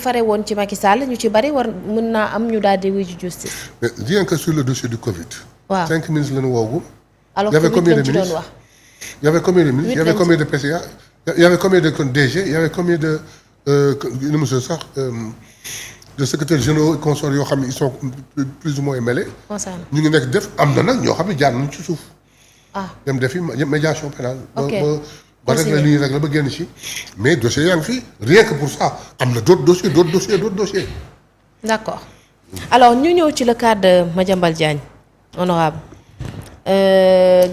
fare woon ci Macky Sall ñu ci bari war mën naa am ñu daal di wuyu justice. mais rien que sur le dossier du Covid. waaw 5 ministres la ñu woogu. alors y avait que combien de ci doon ministres wax. y avait combien de ministres y avait combien de PCA y avait combien de DG y avait combien de nu mu sax de secrétaires généraux et consorts yoo xam ne ils sont plus ou moins mêlés. ñu ngi nekk def am na nag ñoo xam ne jaar nañ ci suuf. dem defi médiation pénale. ok ba régler li ñuy régler ba génn ci. mais dossier yaa ngi fi rien que pour ça am na d'autres dossiers. d'accord alors ñu ñëw ci le cas de Madiambal Diagne honorable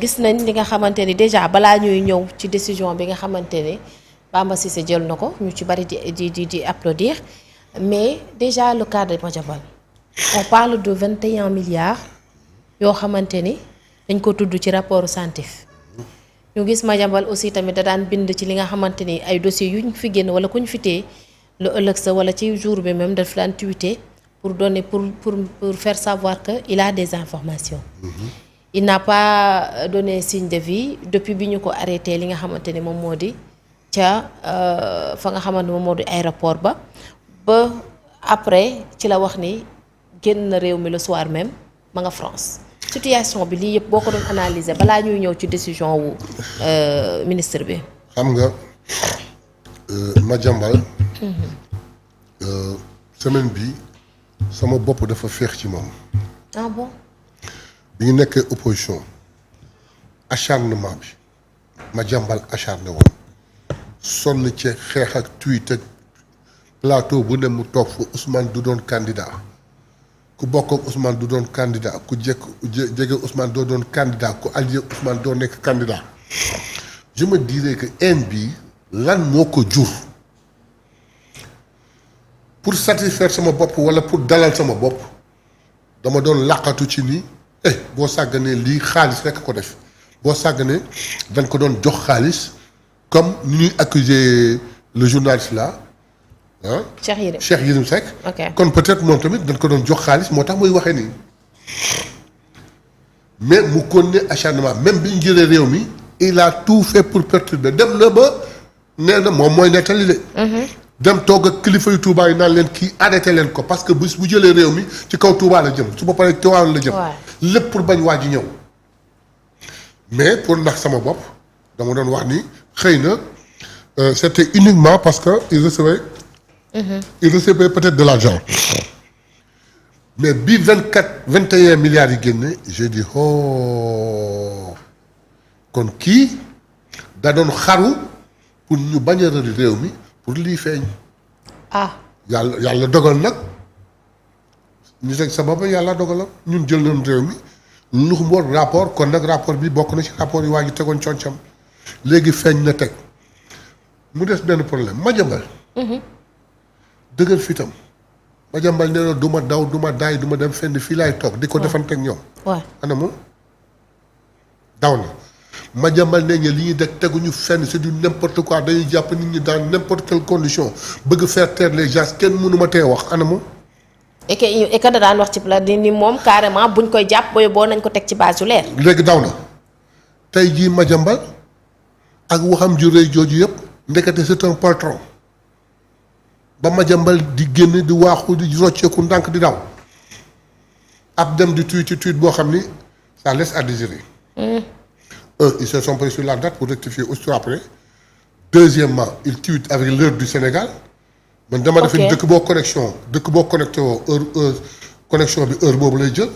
gis nañ li nga xamante ni déjà balaa ñuy ñëw ci décision bi nga xamante ni Bamba Cissé jël na ko ñu ci bari di applaudir mais déjà le cas de Madiambal on parle de 21 milliards yoo xamante ni dañ ko tudd ci rapport SANTIF ñu gis Madiambal aussi tamit da daan bind ci li nga xamante ni ay dossiers yu ñu fi génn wala ku ñu fi téye lu ëllëg sa wala ci jour bi même daf daan tweeter pour donner pour faire savoir que il a des informations. Il n'a pas donné signe de vie depuis bi ñu ko arrêté li nga xamante ni moom moo di ca fa nga xamante moom moo di aéroport ba après ci la wax ni génn na réew mi le soir même ma nga France. situation bi lii yëpp boo ko doon analyser balaa ñuy ñëw ci décision wu ministre bi. xam nga Madiambal. semaine bi sama bopp dafa féex ci moom. ah bon. bi ñu nekkee opposition acharnement bi Madiambal acharné woon sonn ci xeex ak tweet ak plateau bu ne mu toog fa Ousmane du doon candidat. ku bokk ak Ousmane du doon candidat ku jege Ousmane doo doon candidat ku allié Ousmane doo nekk candidat je me dirais que haine bi lan moo ko jur pour satisfaire sama bopp wala pour dalal sama bopp dama doon làqatu ci ni boo sàgganee lii xaalis rekk ko def boo sàgganee dañ ko doon jox xaalis comme ni ñuy accuser le journaliste là Cheikh Yérim Seck. kon peut-être moom tamit dañ ko doon jox xaalis moo tax muy waxee nii mais mu continuer acharnement même bi ñu jëlee réew mi il a tout fait pour perturber dem na ba nee na moom mooy nettali de. dem toog ak kilifa yu Touba yi naan leen kii arrêté leen ko parce que bu jëlee réew mi ci kaw Touba la jëm su ba paree Touba la jëm. lépp pour bañ waa ji ñëw. mais pour ndax sama bopp dama doon wax ni xëy na c'était uniquement parce que il recevait peut-être de l'argent mais bi 21 milliards yi génne j'ai dit kon kii da doon xaru pour ñu bañ a rëri réew mi pour lii feeñ. yàlla dogal nag ñu teg sa bopp yàlla dogalam ñun jël nañ réew mi lu mu war rapport kon nag rapport bi bokk na ci rapport yi waa ji tegoon concam léegi feeñ na teg mu des benn problème Madiambal. dëgër fitam Madiambal nee na du ma daw du ma daay du ma dem fenn fii laay toog di ko defanteeg ñoom. ana moom daw na Madiambal nee nga li ñuy def teguñu fenn c'est du n'importe quoi dañuy jàpp nit ñi dans n'importe quelle condition bëgg faire taire les gens kenn mënu ma tee wax ana moom. et que da daan wax ci la ni moom carrément buñ koy jàpp boo nañ ko teg ci base yu leer. léegi daw na tey jii Madiambal ak waxam ju rëy jooju yëpp ndekete c'est un poltron. ba Madiambal di génn di waaxu di rocceeku ndànk di daw ab dem di tweet boo xam ni ça laisse à désirer. Ils se sont pris sur la date pour rectifier aussitôt après. Deuxièmement il tweet avec l'heure du Sénégal. man dama def ni dëkk boo connecté woo heure connexion bi heure boobu lay jël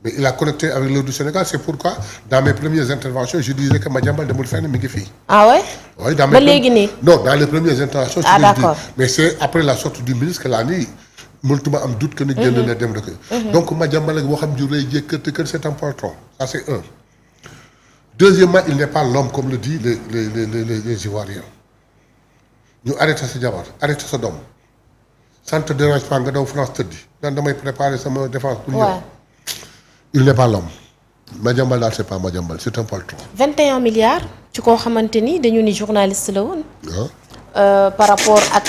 mais il a connecté avec l'heure du Sénégal c'est pourquoi dans mes premières interventions je disais que Madiambal demul fenn mi ngi fii. ah ouais. oui dans ba léegi nii. non dans les premières interventions. d'accord mais c'est après la sortie du ministre que laa nii mënutuma am doute que ni génn na dem dëkk. donc Madiambal ak waxam ju rëy jékkër kër c'est un poltron ça c'est un. deuxièmement il n'est pas l'homme comme le dit les Ivoiriens ñu arrêté sa jabar arrêté sa doom ça ne te dérange pas nga daw France tëddi naan damay préparer sama défense pour ñëw. il n'est pas l'homme Madiambal daal c'est pas Madiambal c'est un poltron. 21 milliards ci koo xamante ni dañu ni journaliste la woon. par rapport ak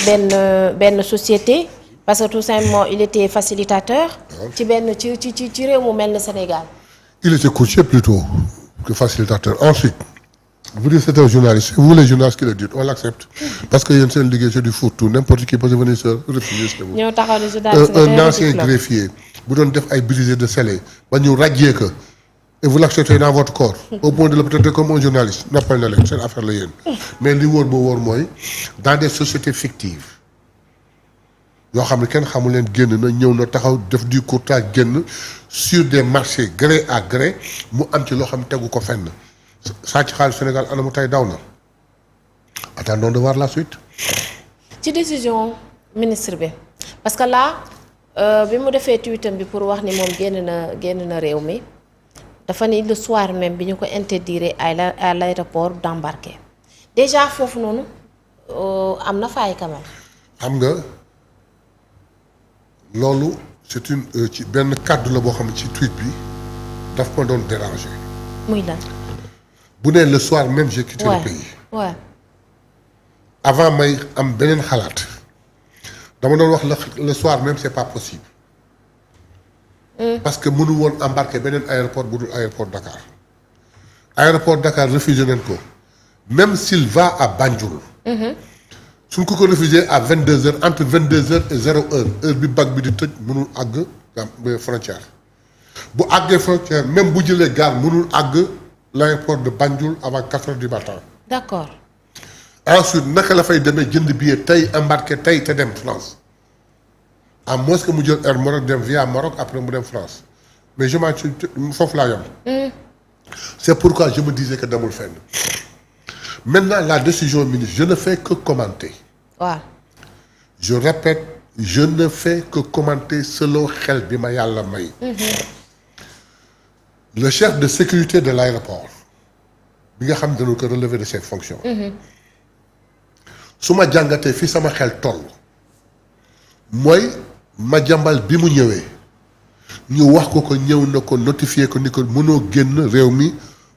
benn société parce que tout simplement il était facilitateur. ci réew mu mel ni Sénégal. il était courtier plutôt que facilitateur ensuite vous dites c'est un journaliste, c'est vous les journalistes qui le dites, on l'accepte. Parce que yéen seen liggéey c'est du fourre-tout, n'importe qui peut venir se réfugier chez vous. ñoo taxaw ne journaliste Un ancien greffier bu doon def ay brisé de scellé ba ñu radier que et vous l'acceptez dans votre corps au point de le traiter comme un journaliste noppal na leen seen affaire la yéen. Mais li wóor ba wóor mooy dans des sociétés fictives yoo xam ne kenn xamu leen génn na ñëw na taxaw def du courtage génn sur des marchés gré à gré mu am ci loo xam ne tegu ko fenn saa ci xaalis Sénégal ana mu tey daw na attendons de voir la suite. ci décision ministre bi parce que là bi mu defee tweetam bi pour wax ni moom génn na réew mi dafa ni le soir même bi ñu ko interdire à l'aéroport d'embarquer déjà foofu noonu am na faay quand même. xam nga loolu c'est une ci benn kàddu la boo xam ne ci tweet bi daf ma doon déranger. muy lan. bu ne le soir même j'ai quitté le pays. waaw avant may am beneen xalaat dama doon wax le soir même c'est pas possible. parce que mënu woon embarquer beneen aéroport bu dul aéroport Dakar. aéroport Dakar refusé nañ ko même s'il va à Banjul. suñ ko refusé à 22h entre 22h et 0h heure bi bac bi di tëj mënul àgg frontière. bu àggee frontière même bu jëlee gaal mënul àgg l'aéroport de Banjul avant 4h du matin. d'accord. ensuite naka la fay demee jënd billet tey embarqué tey te dem France à moins que mu jël Air Maroc dem via Maroc après mu dem France mais je m'en foofu laa yem. C'est pourquoi je me disais que demul fenn. Maintenant la décision ministre je ne fais que commenter. waaw. Je répète je ne fais que commenter selon xel bi ma yàlla may. Le chef de sécurité de l'aéroport bi nga xam dañu ko relever de ses fonctions. su ma jàngatee fi sama xel toll mooy Madiambal bi mu ñëwee ñu wax ko ñëw na ko notifier ko ni ko mënoo génn réew mi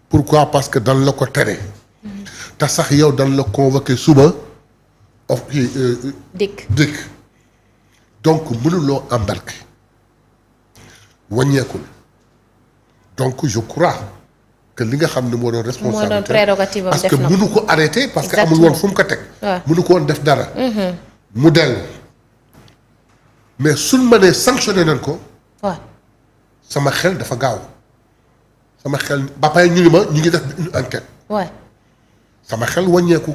pourquoi parce que dan la ko tere. te sax yow dan la convoqué suba of dikk donc mënuloo embarqué wàññeekul donc je crois que li nga xam ne moo doon responsabilité moo doon prérogative am parce def que na mënu ko arrêté parce que amul woon fu mu ko teg. mënu ko woon def dara. mu dellu mais suñ ma nee sanctionné nañ ko. waaw. sama xel dafa gaaw sama xel ba pare ñu ni ma ñu ngi def une enquête. waaw. sama xel wàññeeku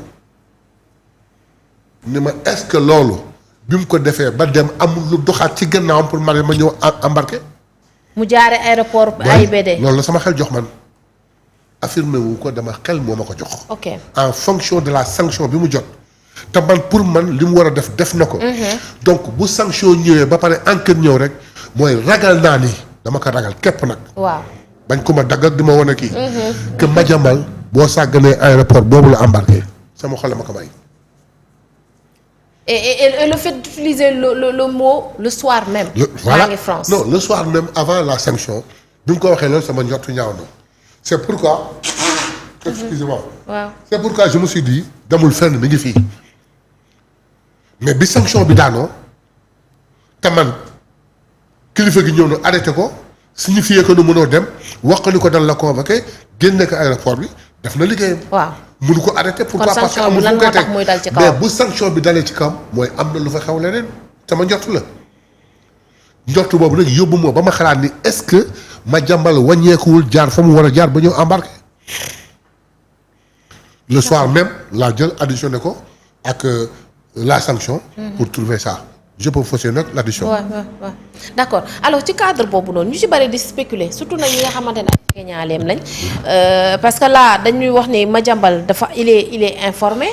ni ma est-ce que loolu bi mu ko defee ba dem amul lu doxaat ci gannaawam pour ma ñëw embarqué. mu jaare aéroport AIBD. loolu la sama xel jox man affirmé wu ko dama xel moo ma ko jox. ok en fonction de la sanction bi mu jot. te man pour man li mu war a def na ko. donc bu sanction ñëwee ba pare enquête ñëw rek mooy ragal naa ni dama ko ragal képp nag. waaw. bañ ko ma dagg ak di ma wane kii. que Madiambal boo sàgganee aéroport boobu la embarqué sama xol ma ko may. et le fait d'utiliser le mot le soir même. voilà maa ngi France. non le soir même avant la sanction bi mu ko waxee loolu sama njortu ñaaw na c'est pourquoi. excusez-moi. waaw. c'est pourquoi je me suis dit demul fenn mi ngi fii mais bi sanction bi daanoo te man kilifa gi ñëw na arrêté ko signifié que nu mënoo dem wax ko ni ko dal la convoqué génne ko aéroport bi def na liggéeyam. waaw. mënu ko arrêté pourquoi parce que sanction bi amul fu lan mu koy moo tax teg muy dal ci mais kawam. bu sanction bi dalee ci kawam mooy am na lu fa xew leneen sama njortu la njortu boobu nag yóbbu moo ba ma xalaat ni est-ce que Madiambal wàññeekuwul jaar fa mu war a jaar ba ñëw embarqué. Le soir même laa jël additionné ko ak la sanction. pour trouver ça je peux fausser nag l'addition. waaw d'accord alors ci cadre boobu noonu ñu ci bari di spéculer surtout nag ñi nga xamante ne ay ñaaleem lañ parce que là dañuy wax ni Madiambal dafa il est informé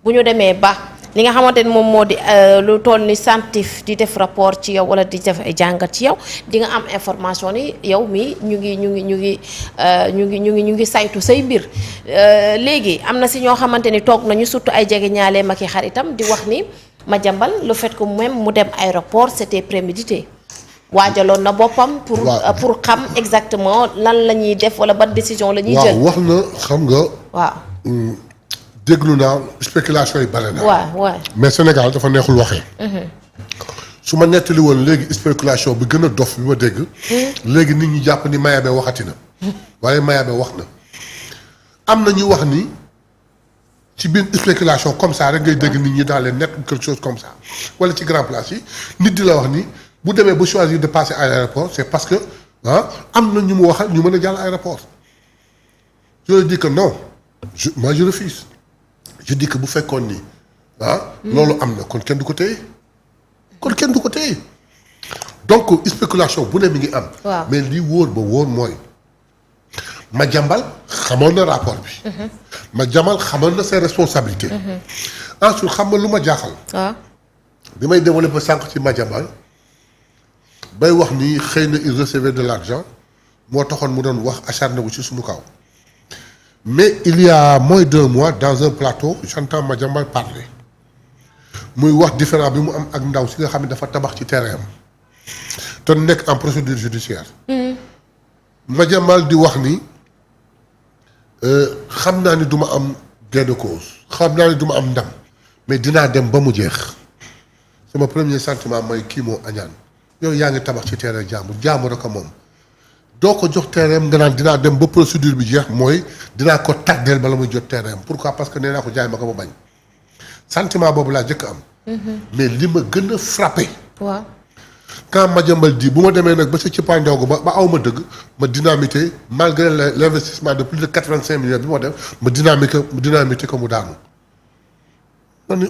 bu ñu demee ba li nga xamante ne moom moo di lu toll ni scientifique di def rapport ci yow wala di def ay jàngat ci yow di nga am information ni yow mi ñu ngi saytu say mbir léegi am na si ñoo xamante ni toog nañu surtout ay jege ñaaleem ak i xaritam di wax ni Madiambal le fait que même mu dem aéroport c'était prémédité waajaloon na boppam pour xam exactement lan la ñuy def wala ban décision la ñuy jël. waaw wax na xam nga. waaw. déglu naa spéculation yi bare na. waaw. mais Sénégal dafa neexul waxee. su ma nettali woon léegi spéculation bi gën a dof bi ma dégg. léegi nit ñi jàpp ni Mayabé waxati na. waaye Mayabé wax na. am na ñu wax ni ci biir spéculation comme ça rek ngay dégg nit ñi dans les net ou quelque chose comme ça wala ci grand place yi nit di la wax ni bu demee ba choisir de passer à l'aéroport c'est parce que am na ñu mu waxal ñu mën a jàll aéroport je dis que non moi je refuse je dis que bu fekkoon ni loolu am na kon kenn du ko téye donc spéculation bu ne mi ngi am. mais li wóor ba wóor mooy Madiambal xamoon na rapport bi. Madiambal xamoon na ses responsabilités. ensuite xam nga lu ma jaaxal. bi may développé sànq ci Madiambal bay wax ni xëy na il recevait de l'argent moo taxoon mu doon wax acharné wu ci suñu kaw. mais il y a moins d'un mois dans un plateau j'entends Madiambal parler muy wax différent bi mu am ak ndaw si nga xam ne dafa tabax ci terrain am te nekk en procédure judiciaire. Madiambal di wax ni xam naa ni du ma am gain de cause xam naa ni du ma am ndam mais dinaa dem ba mu jeex sama premier sentiment mooy kii moo añaan yow yaa ngi tabax ci terrain jàmbur rek a moom doo ko jox terrain nga naan dinaa dem ba procédure bi jeex mooy dinaa ko tàddeel bala muy jot terrain pourquoi parce que nee naa ko jaay ma ko ba bañ sentiment boobu laa jëkk am. mais li ma gën a frappé. waaw. quand Madiambal di bu ma demee nag ba sa cëppaandaw ba aw ma dëgg ma dynamité malgré l'investissement de plus de 85 millions bi ma def ma dynamité ko mu daanu ma ni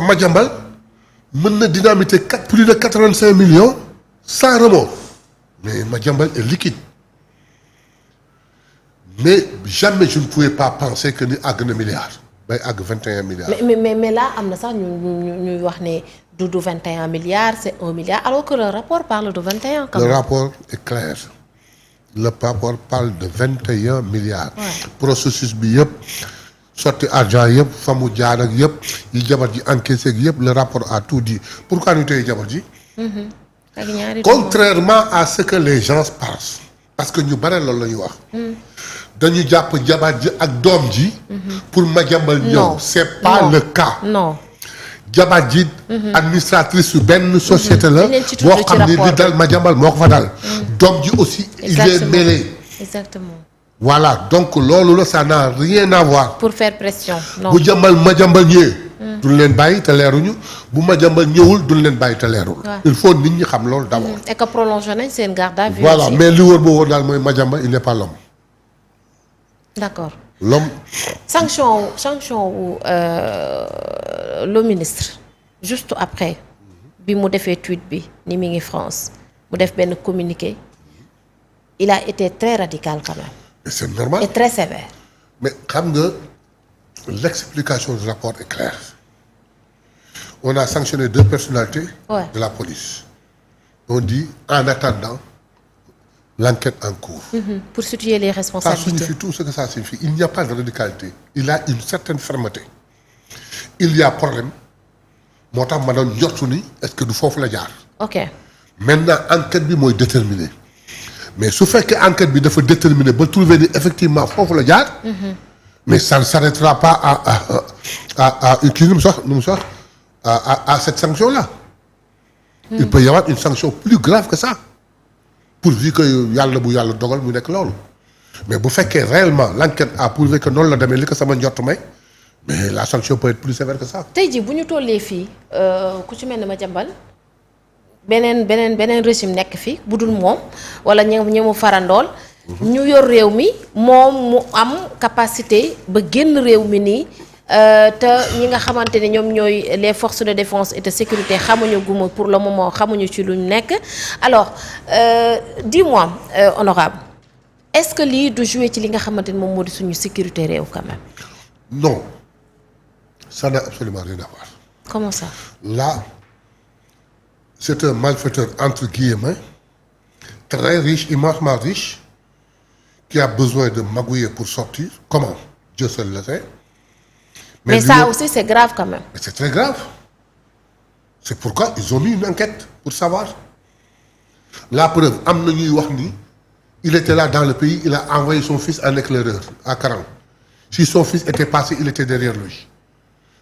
Madiambal mën na dynamité plus de 85 millions sans remords mais Madiambal est liquide mais jamais je ne pouvais pas penser que ni àgg na milliard bay àgg 21 milliards. mais là am na sax ñuy wax ne du 21 milliards c'est 1 milliard alors que le rapport parle de 21. quand même. Le rapport est clair le rapport parle de 21 milliards. processus bi yëpp sotti argent yëpp fa mu jaar ak yëpp yi jabar ji encaissé ak yëpp le rapport a tout dit pourquoi ñu tey jabar ji. ak ñaari contrairement à ce que les gens pensent parce que ñu bare loolu la ñuy wax. dañu jàpp jabar ji ak doom ji. pour Madiambal ñëw. c'est pas le cas. non jabar ji. administratrice su benn société la. boo xam ni li dal Madiambal moo ko fa dal. doom ji aussi il est mêlé. exactement. voilà donc loolu la ça n'a rien à voir. pour faire pression non. bu Madiambal ñëwee. duñ leen bàyyi te leeruñu bu Madiambal ñëwul duñ leen bàyyi te leerul. il faut nit ñi xam loolu d'abord. et que prolongé nañ seen garde à vue. voilà mais li wóor boo wóor daal mooy Madiambal il n'est pas l'homme. d'accord. l'homme. sanction wu le ministre juste après bi mu defee tweet bi ni mi ngi France mu def benn communiqué il a été très radical quand même. et c'est normal et très sévère. mais xam nga l'explication du rapport est claire on a sanctionné 2 personnalités. de la police. on dit en attendant. l'enquête en cours. Pour situer les responsabilités. Ça signifie tout ce que ça signifie. Il n'y a pas de radicalité. Il a une certaine fermeté. Il y a problème. moo tax ma doon jortu ni est-ce que du foofu la jaar. ok maintenant enquête bi mooy déterminer mais su fekkee enquête bi dafa déterminer ba trouver ni effectivement foofu la jaar. mais ça ne s'arrêtera pas à kii nu mu sax à cette sanction là. il peut y avoir une sanction plus grave que ça. pourvu que yàlla bu yàlla dogal mu nekk loolu mais bu fekkee réellement l'enquête a prouvé que noonu la demee li ko sama njort may mais la sanction peut être plus sévère que ça. tey jii bu ñu tollee fii ku ci mel ne Madiambal beneen régime nekk fii bu dul moom wala ñi mu farandool. ñu yor réew mi moom mu am capacité ba génn réew mi nii te ñi nga xamante ne ñoom ñooy les forces de défense et de sécurité xamuñu guma pour le moment xamuñu ci luñ nekk alors dis-moi honorable est-ce que lii du jouer ci li nga xamante ne moom moo di suñu sécurité réew quand même. non ça n'a absolument rien à voir. comment ça. là c'est un malfaiteur entre guillemets très riche immensément riche qui a besoin de magouiller pour sortir comment Dieu seul le sait. mais ça aussi c'est grave quand même. mais c'est très grave c'est pourquoi ils ont mis une enquête pour savoir la preuve am na ñuy wax ni il était là dans le pays il a envoyé son fils en éclaireur à Karang si son fils était passé il était derrière lui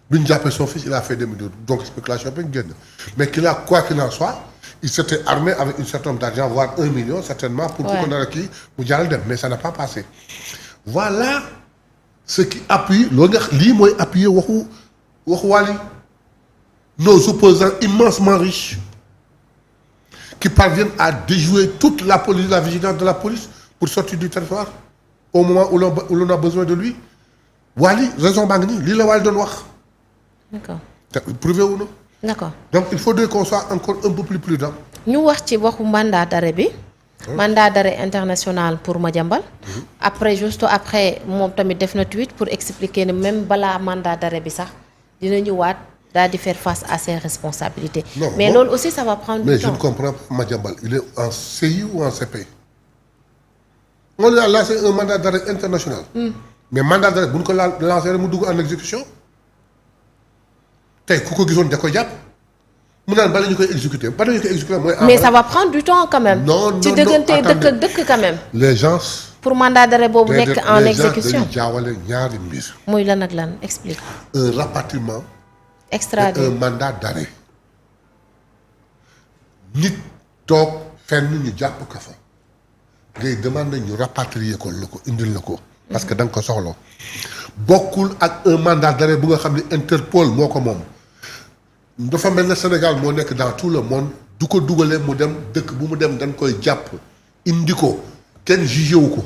bi ñu jàppee son fils il a fait demi-tour donc spéculation bi génn mais qu'il a quoi qu'il en soit il s'était armé avec une certaine somme d'argent voire 1 million certainement. pour que ko nar a kii mu jàll dem mais ça n'a pas passé. voilà ce qui appuie loolu nga lii mooy appuyer waxu Wally. nos opposants immensément riches qui parviennent à déjouer toute la police, la vigilance de la police pour sortir du territoire au moment où l'on a besoin de lui. Wally raison baa ngi nii lii la Wally doon wax. d'accord te prouvé wu na. d'accord donc il faudrait qu'on soit encore un peu plus prudent. ñu wax ci waxu mandat d'arrêt bi. mandat d'arrêt international pour Madiambal. après juste après moom tamit def na tweet pour expliquer ne même balaa mandat d'arrêt bi sax dina ñëwaat daal di faire face à ses responsabilités. Non, mais loolu aussi ça va prendre du temps. mais je ne comprends pas Madiambal il est en CI ou en CP. on lui a lancé un mandat d'arrêt international. mais mandat d'arrêt bu ñu ko lancé rek mu dugg en exécution. tey ku ko gisoon da koy jàpp mu naan bala ñu koy exécuter mooy. mais ça va prendre du temps quand même. non ci diggante dëkk ak dëkk quand même. les gens. pour mandat d'arrêt boobu nekk en exécution les gens dañuy jaawale ñaari mbir. muy lan ak lan explique. un rapatriement. extradé et un mandat d'arrêt. nit toog fenn ñu jàpp ko fa. ngay demande ñu rapatrier ko la ko indil la ko. parce que da nga ko soxla. bokkul ak un mandat d'arrêt bu nga xam ne Interpol moo ko moom. dafa mel ne Sénégal moo nekk dans tout le monde du ko dugalee mu dem dëkk bu mu dem dañ koy jàpp indi ko kenn jugé wu ko.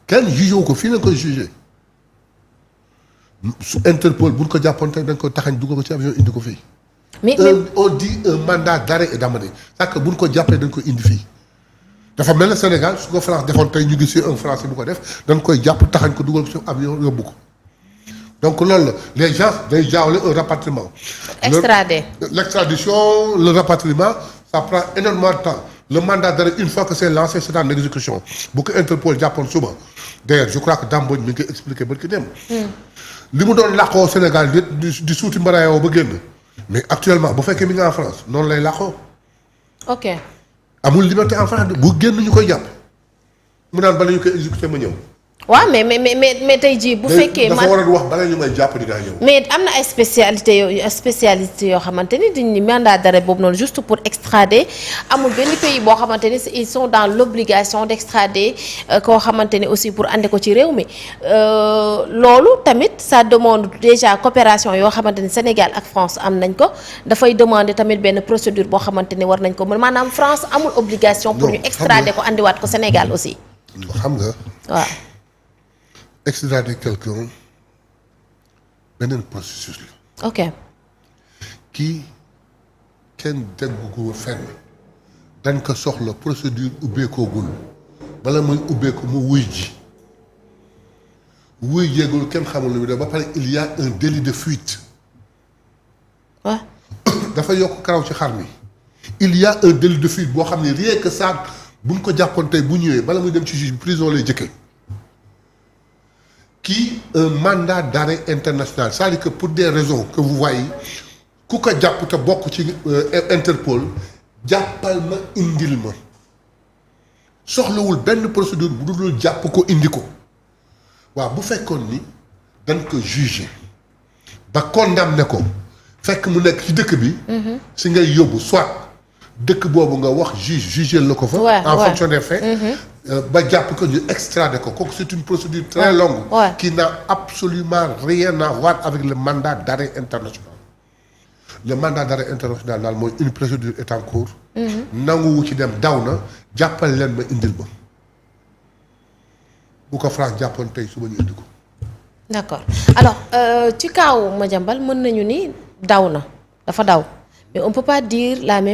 kenn jugé wu ko fii lañ koy jugé. su Interpol bu ñu ko jàppoon tey dañ koy taxañ dugal ko ci avion indi ko fii. mais on dit un mandat d'arrêt et d'amener c'est que bu ñu ko jàppee dañ koy indi fii. dafa mel ne Sénégal su ko France defoon tey ñu gis un Français bu ko def dañ koy jàpp taxañ ko dugal ko ci avion yóbbu ko. donc loolu la les gens day jaawale un rapatriement. extradé l'extradition le rapatriement ça prend énormément de temps le mandat d'arrêt une fois que c'est lancé c'est en exécution bu ko Interpol jàppoon suba d'ailleurs je crois que Dambodj mi ngi koy expliqué ba ki dem. li mu doon làqoo Sénégal di suuti mbaraayoo ba génn mais actuellement bu fekkee mi ngi en France noonu lay làqoo. ok. amul liberté en France bu génn ñu koy jàpp mu naan bala ñu koy exécuté ma ñëw. waaw mais tey jii bu fekkee. dafa war a wax bala ñu may jàpp dinaa ñëw. mais am na ay spécialité yoo xamante ni dañu mandat d'arrêt boobu noonu juste pour extrader amul benn pays boo xamante ni ils sont dans l'obligation d'extrader koo xamante ni aussi pour andi ko ci réew mi loolu tamit ça demande déjà coopération yoo xamante ni Sénégal ak France am nañ ko dafay demander tamit benn procédure boo xamante ni war nañ ko mën maanaam France amul obligation. pour ñu extrader ko andiwaat ko Sénégal aussi. xam nga. waaw. extrader quelqu'un beneen processus la. ok. kii kenn déggu ko fenn dañ ko soxla procédure ubbeekoogul bala muy ubbeeku mu wuy ji wuy jéegul kenn xamul lu mu def ba pare il y a un délit de fuite. waaw. dafa yokk karaw ci xar mi. il y a un délit de fuite boo xam ne rien que ça buñ ko jàppoon tey bu ñëwee bala muy dem ci juge bi prison lay jëkkee. kii un mandat d'arrêt international c'est-à-dire que pour des raisons que vous voyez ku ko jàpp te bokk ci Interpol jàppal ma indil ma soxlawul benn procédure bu dul jàpp ko indi ko waaw bu fekkoon ni dañ ko juger ba condamné ko fekk mu nekk ci dëkk bi. si ngay yóbbu soit dëkk boobu nga wax juger la ko fa. en fonction des faits. ba jàpp ko ñu extrader ko kooku c'est une procédure très longue. qui n'a absolument rien à voir avec le mandat d'arrêt international. le mandat d'arrêt international daal mooy une procédure est en cours. nanguwu ci dem daw na jàppal leen ma indil ba bu ko France jàppoon tey suba ñu indi ko. d'accord alors ci kaawu Madiambal mën nañu ni daw na dafa daw mais on peut pas dire la même